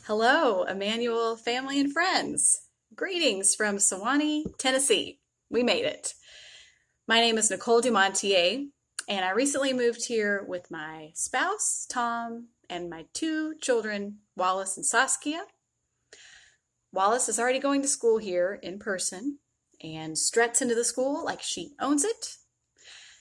Hello, Emmanuel family and friends. Greetings from Sewanee, Tennessee. We made it. My name is Nicole DuMontier, and I recently moved here with my spouse, Tom, and my two children, Wallace and Saskia. Wallace is already going to school here in person and struts into the school like she owns it.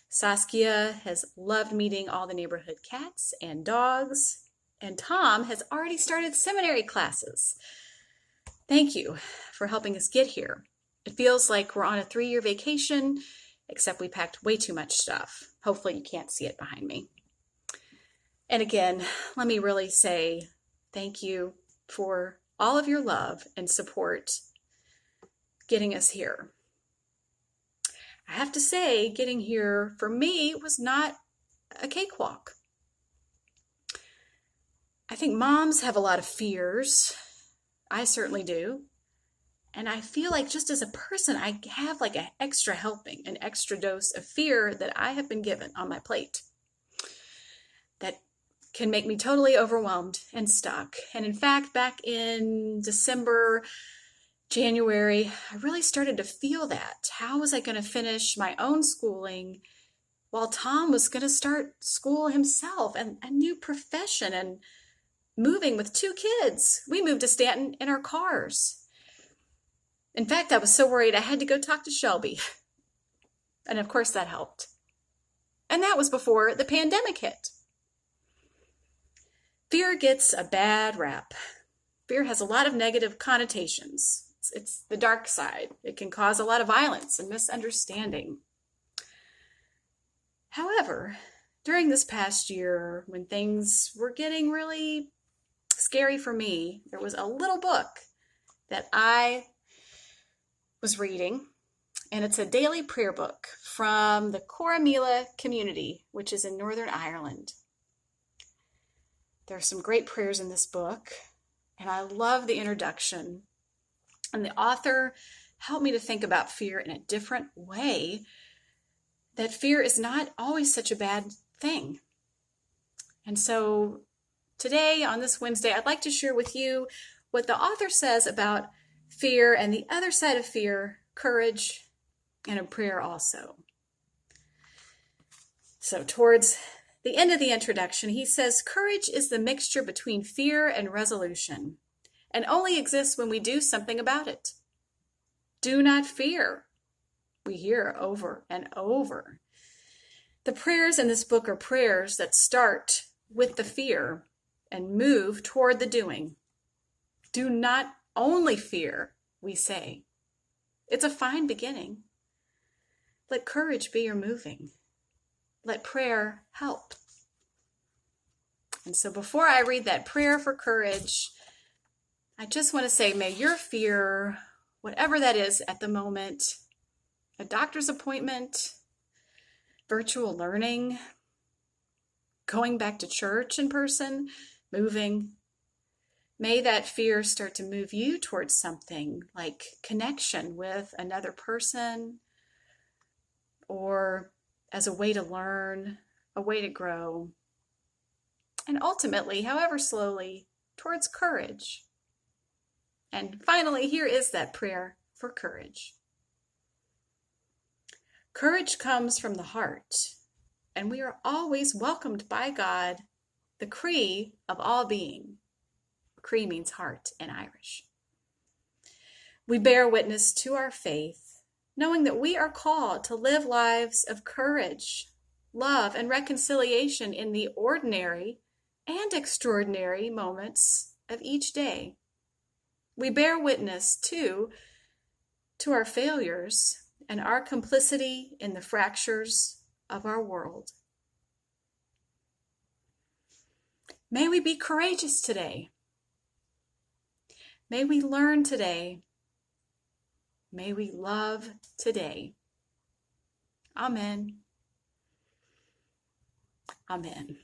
Saskia has loved meeting all the neighborhood cats and dogs, and Tom has already started seminary classes. Thank you for helping us get here. It feels like we're on a 3-year vacation, except we packed way too much stuff. Hopefully you can't see it behind me. And again, let me really say thank you for all of your love and support getting us here. I have to say, getting here for me was not a cakewalk. I think moms have a lot of fears. I certainly do. And I feel like just as a person, I have like an extra helping, an extra dose of fear that I have been given on my plate that can make me totally overwhelmed and stuck. And in fact, back in December, January, I really started to feel that. How was I going to finish my own schooling while Tom was going to start school himself and a new profession and moving with 2 kids? We moved to Stanton in our cars. In fact, I was so worried I had to go talk to Shelby. And of course that helped. And that was before the pandemic hit. Fear gets a bad rap. Fear has a lot of negative connotations. It's the dark side. It can cause a lot of violence and misunderstanding. However, during this past year, when things were getting really scary for me, there was a little book that I was reading, and it's a daily prayer book from the Coromila community, which is in Northern Ireland. There are some great prayers in this book, and I love the introduction. And the author helped me to think about fear in a different way, that fear is not always such a bad thing. And so today, on this Wednesday, I'd like to share with you what the author says about fear and the other side of fear, courage, and a prayer also. So towards the end of the introduction, he says, courage is the mixture between fear and resolution, and only exists when we do something about it. Do not fear, we hear over and over. The prayers in this book are prayers that start with the fear and move toward the doing. Do not only fear, we say. It's a fine beginning. Let courage be your moving. Let prayer help. And so before I read that prayer for courage, I just want to say, may your fear, whatever that is at the moment, a doctor's appointment, virtual learning, going back to church in person, moving, may that fear start to move you towards something like connection with another person, or as a way to learn, a way to grow, and ultimately, however slowly, towards courage. And finally, here is that prayer for courage. Courage comes from the heart, and we are always welcomed by God, the Cree of all being. Cree means heart in Irish. We bear witness to our faith, knowing that we are called to live lives of courage, love, and reconciliation in the ordinary and extraordinary moments of each day. We bear witness, too, to our failures and our complicity in the fractures of our world. May we be courageous today. May we learn today. May we love today. Amen. Amen.